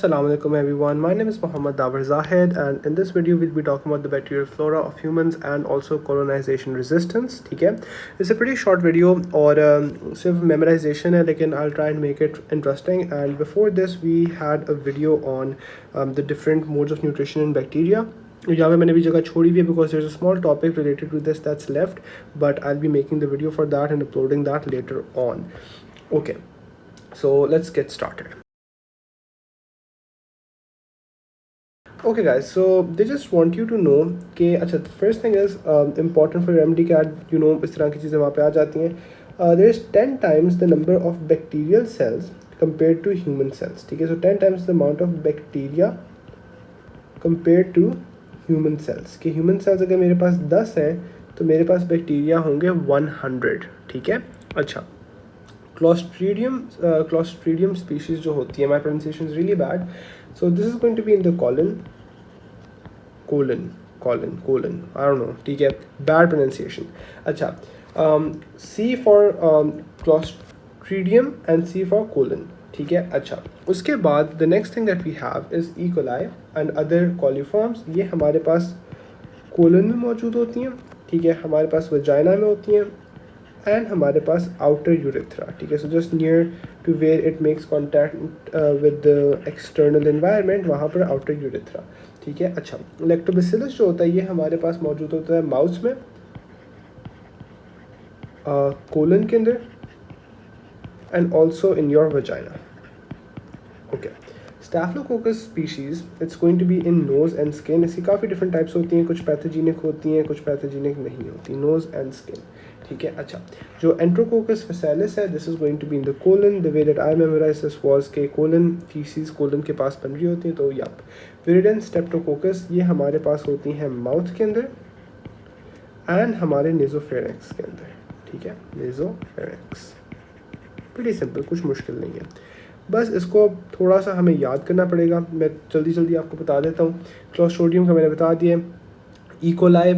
Assalamu alaikum everyone, my name is Muhammad Dabar Zahid and in this video we'll be talking about the bacterial flora of humans and also colonization resistance. ठीक है, it's a pretty short video और सिर्फ memorization है लेकिन I'll try and make it interesting. And before this we had a video on the different modes of nutrition in bacteria. यहाँ पे मैंने भी जगह छोड़ी हुई है because there's a small topic related to this that's left, but I'll be making the video for that and uploading that later on. Okay, so let's get started. Okay guys, so they just want you to know कि अच्छा first thing is important for your MD CAT, you know इस तरह की चीज़ें वहाँ पे आ जाती हैं. There is 10 times the number of bacterial cells compared to human cells. ठीक है, so 10 times the amount of bacteria compared to human cells. कि human cells अगर मेरे पास 10 हैं तो मेरे पास बैक्टीरिया होंगे 100. ठीक है, अच्छा Clostridium species जो होती है, my pronunciation is really bad, so this is going to be in the colon, I don't know, ठीक है, bad pronunciation. अच्छा, C for Clostridium and C for colon. ठीक है, अच्छा उसके बाद the next thing that we have is E. coli and other coliforms. ये हमारे पास कोलन में मौजूद होती हैं. ठीक है, हमारे पास वजाइना में होती हैं एंड हमारे पास आउटर यूरेथ्रा. ठीक है, so just near to where it makes contact with the external environment, वहाँ पर आउटर यूरेथ्रा. ठीक है, अच्छा लैक्टोबैसिलस जो होता है ये हमारे पास मौजूद होता है माउस में, कोलन के अंदर and also in your vagina. Okay, staphylococcus species it's going to be in nose and skin. इसकी काफ़ी डिफरेंट टाइप्स होती हैं, कुछ पैथोजेनिक होती हैं, कुछ पैथोजेनिक नहीं होती. Nose and skin. ठीक है, अच्छा जो एंट्रोकोकस फैसेलिस है this is going to be in the colon. The way that I memorize this was के कोलन फीसिस कोलन के पास बन रही होती हैं. तो यप, विरिडेंस स्ट्रेप्टोकोकस ये हमारे पास होती हैं माउथ के अंदर एंड हमारे नेजोफेरेंक्स के अंदर. ठीक है, नेजोफेरेंक्स प्रीटी सिंपल, कुछ मुश्किल नहीं है, बस इसको थोड़ा सा हमें याद करना पड़ेगा. मैं जल्दी आपको बता देता हूँ. क्लोस्ट्रिडियम का मैंने बता दिया. E. coli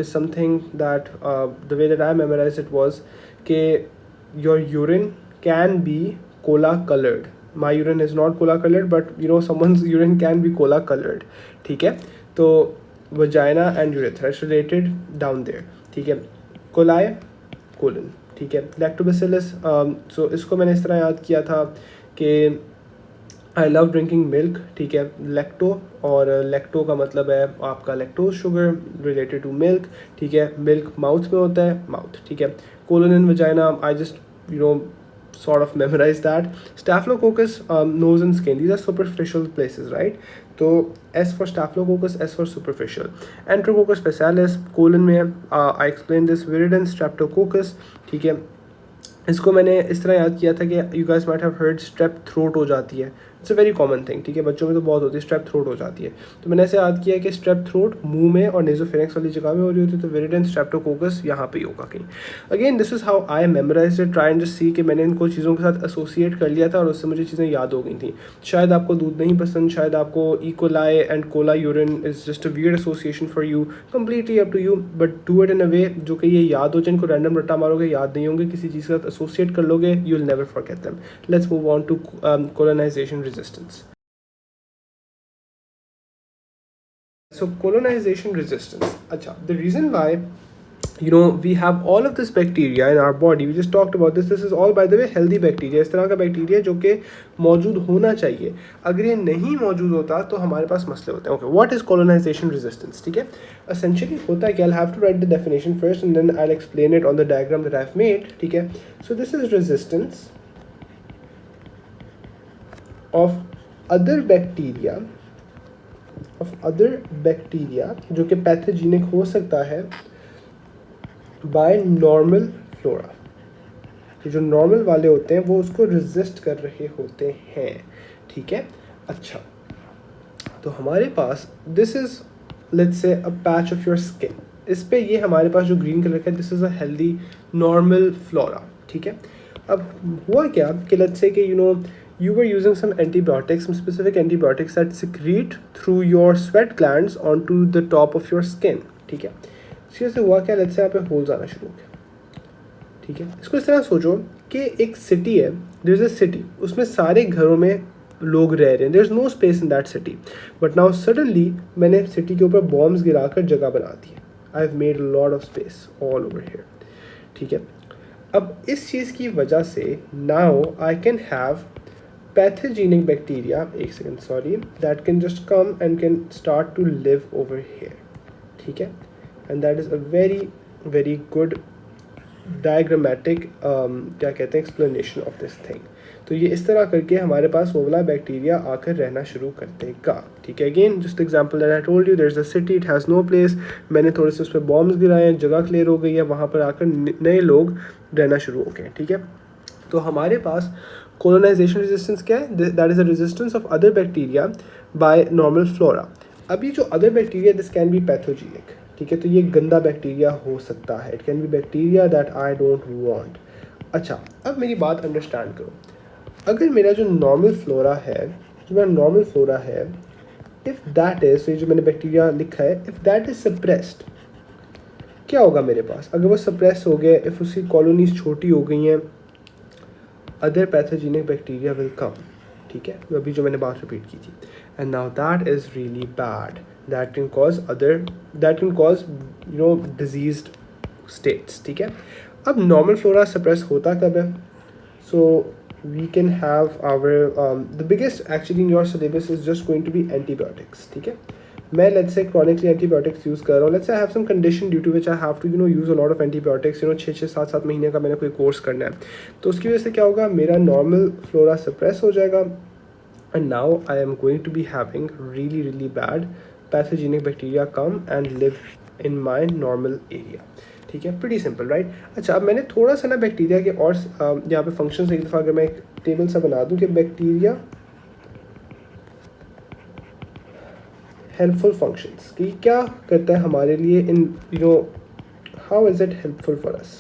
is something that the way that I memorized it was कि your urine can be cola colored. My urine is not cola colored, but you know someone's urine can be cola colored. ठीक है, तो vagina and urethra is related down there. ठीक है, coli colon. ठीक है, lactobacillus so इसको मैंने इस तरह याद किया था कि आई लव ड्रिंकिंग मिल्क. ठीक है, लैक्टो और लैक्टो का मतलब है आपका lactose sugar related to milk. ठीक है, मिल्क माउथ में होता है, माउथ. ठीक है, colon and vagina I just you know sort of memorize that. Staphylococcus nose and skin, these are superficial places, right? तो S for staphylococcus, S for superficial. Enterococcus facialis colon में I explained this. Viridans streptococcus. ठीक है, इसको मैंने इस तरह याद किया था कि you guys might have heard strep throat हो जाती है. It's a very common thing. ठीक है, बच्चों में तो बहुत होती है, स्ट्रेप थ्रोट हो जाती है. तो मैंने ऐसे याद किया कि स्ट्रेप थ्रोट मुंह में और नेजोफेरेंक्स वाली जगह में हो रही होती है, तो विरिडेंस स्ट्रेप्टोकोकस यहाँ पे होगा कहीं. Again this is how I memorize it. Try and just see कि मैंने इनको चीज़ों के साथ एसोसिएट कर लिया था और उससे मुझे चीज़ें याद हो गई थी. शायद आपको दूध नहीं पसंद, शायद आपको E. coli and cola urine is just a weird association for you. Completely up to you, but do it in a way जो कि ये याद हो जाए. इनको रैंडम रट्टा मारोगे याद नहीं होंगे, किसी चीज़ के साथ एसोसिएट कर लोगे, you will never forget them. Let's move on to colonization resistance. So colonization resistance. Acha, the reason why you know we have all of this bacteria in our body, we just talked about this. This is all by the way healthy bacteria. इस तरह का bacteria जो कि मौजूद होना चाहिए. अगर ये नहीं मौजूद होता तो हमारे पास मसले होते हैं. Okay, what is colonization resistance? ठीक है, essentially होता है कि I'll have to write the definition first and then I'll explain it on the diagram that I've made. ठीक है, so this is resistance of other bacteria जो कि pathogenic हो सकता है बाय नॉर्मल फ्लोरा. जो नॉर्मल वाले होते हैं वो उसको रेजिस्ट कर रहे होते हैं. ठीक है, अच्छा तो हमारे पास this is let's say a patch of your skin. इस पे ये हमारे पास जो ग्रीन कलर का है this is a healthy normal flora. ठीक है, अब हुआ क्या कि लेट्स से कि you know you were using some antibiotics, some specific antibiotics that secrete through your sweat glands onto the top of your skin. ठीक है, इससे हुआ क्या, लेट्स से यहाँ पे होल्स आना शुरू हो गया. ठीक है, इसको इस तरह सोचो कि एक सिटी है, देयर इज अ सिटी, उसमें सारे घरों में लोग रह रहे हैं, there is no space in that city, but now suddenly मैंने सिटी के ऊपर बॉम्ब्स गिराकर जगह बना दी है, I have made lot of space all over here, ठीक है। अब इस चीज़ की वजह से now I can have pathogenic bacteria, एक second sorry, that can just come and can start to live over here, ठीक है। And that is a very very good diagrammatic क्या कहते हैं एक्सप्लेनेशन ऑफ दिस थिंग। तो ये इस तरह करके हमारे पास वो वाला बैक्टीरिया आकर रहना शुरू कर देगा, ठीक है। Again just example that I told you, there is a city, it has no place, मैंने थोड़े से उस पर बॉम्ब्स गिराए हैं, जगह क्लियर हो गई है, वहाँ पर आकर नए लोग रहना शुरू हो गए, ठीक है। तो हमारे पास कोलोनाइजेशन रेजिस्टेंस क्या है, that is a resistance of other bacteria by normal flora. अब ये जो other bacteria this can be pathogenic, ठीक है। तो ये गंदा बैक्टीरिया हो सकता है, it can be bacteria that I don't want. अच्छा, अब मेरी बात अंडरस्टैंड करो, अगर मेरा जो नॉर्मल फ्लोरा है, जो मेरा नॉर्मल फ्लोरा है, इफ़ दैट इज़, ये जो मैंने बैक्टीरिया लिखा है, इफ़ दैट इज़ सप्रेस्ड, क्या होगा मेरे पास, अगर वो सप्रेस हो गया, इफ़ उसकी कॉलोनीज छोटी हो गई हैं, other pathogenic bacteria will come, ठीक है। अभी जो मैंने बात रिपीट की थी, and now that is really bad, that can cause diseased states, ठीक है। अब नॉर्मल फ्लोरा सप्रेस होता कब है, सो we can have our the biggest actually in your syllabus is just going to be antibiotics, ठीक है। मैं let's say chronically antibiotics use कर रहा हूँ, let's say I have some condition due to which I have to use a lot of antibiotics, 6-7 महीने का मैंने कोई कोर्स करना है, तो उसकी वजह से क्या होगा, मेरा नॉर्मल फ्लोरा सप्रेस हो जाएगा, and now I am going to be having really bad pathogenic bacteria come and live in my normal area, ठीक है। Pretty simple, right. अच्छा, अब मैंने थोड़ा सा ना बैक्टीरिया के और यहाँ पे फंक्शंस एक दफ़ा अगर मैं एक टेबल सा बना दूँ कि बैक्टीरिया हेल्पफुल फंक्शंस, कि क्या करता है हमारे लिए, in how is it helpful for us.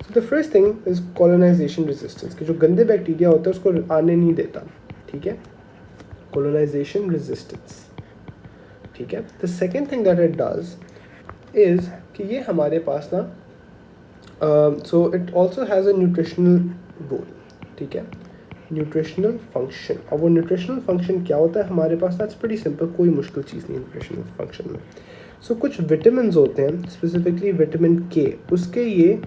So the first thing is colonization resistance, कि जो गंदे बैक्टीरिया होता है उसको आने नहीं देता, ठीक है, कॉलोनाइजेशन रेजिस्टेंस, ठीक है। The second thing that it does is कि ये हमारे पास ना so it also has a nutritional role, ठीक है, न्यूट्रिशनल फंक्शन। और वो न्यूट्रिशनल फंक्शन क्या होता है हमारे पास, दैट्स प्रीटी सिंपल, कोई मुश्किल चीज़ नहीं न्यूट्रिशनल फंक्शन में। सो कुछ विटामिन होते हैं, स्पेसिफिकली विटामिन के, उसके ये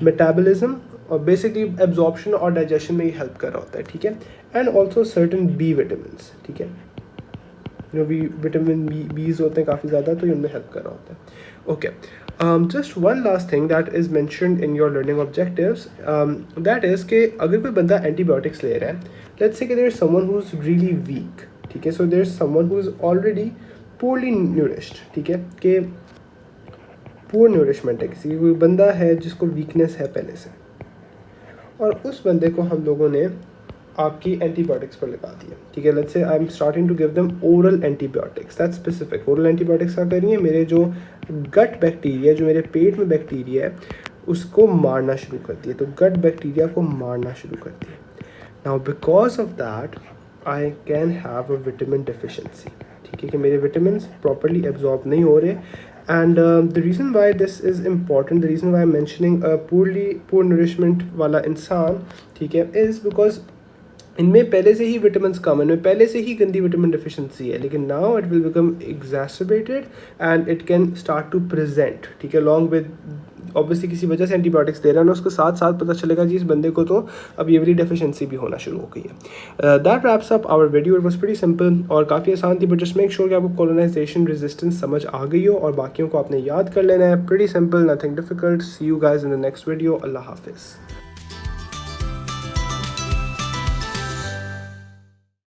मेटाबॉलिज्म और बेसिकली एब्जॉर्प्शन और डाइजेशन में ये हेल्प कर रहा होता है, ठीक है। And also certain B vitamin, ठीक है, जो भी विटामिन बीज होते हैं काफ़ी ज़्यादा, तो ये उनमें हेल्प कर रहा होता है, okay. Just one last thing that is mentioned in your learning objectives, that is कि अगर कोई बंदा एंटीबायोटिक्स ले रहा है, लेट्स से कि there is someone who is really weak, ठीक है, so there is someone who is already poorly nourished, ठीक है, कि पुअर न्यूरिशमेंट है, किसी कोई बंदा है जिसको वीकनेस है पहले से, और उस बंदे को हम लोगों ने आपकी एंटीबायोटिक्स पर लगा दिया, ठीक है। Let's say I am starting to give them oral antibiotics, that's specific. Oral antibiotics क्या करेंगे, मेरे जो गट बैक्टीरिया, जो मेरे पेट में बैक्टीरिया है, उसको मारना शुरू कर दिया, तो गट बैक्टीरिया को मारना शुरू कर दिया। Now because of that I can have a vitamin deficiency, ठीक है, कि मेरे विटामिन प्रॉपरली एब्जॉर्ब नहीं हो रहे। And the reason why this is important, the reason why I am mentioning poor nourishment वाला इंसान, ठीक है, इज़ बिकॉज इनमें पहले से ही विटामिन कम है, इनमें पहले से ही गंदी विटामिन डिफिशिएंसी है, लेकिन now it will become exacerbated and it can start to present, ठीक है, लॉन्ग विद ऑब्वियसली किसी वजह से एंटीबायोटिक्स दे रहा है ना, उसके साथ साथ पता चलेगा कि इस बंदे को तो अब ये वाली डेफिशिएंसी भी होना शुरू हो गई है। That wraps up our video, it was pretty simple और काफ़ी आसान थी, बट जस्ट मेक श्योर कि आपको कॉलोनाइजेशन रेजिस्टेंस समझ आ गई हो और बाकियों को आपने याद कर लेना है। Pretty simple, nothing difficult. See you guys in the next video. अल्लाह हाफिज़।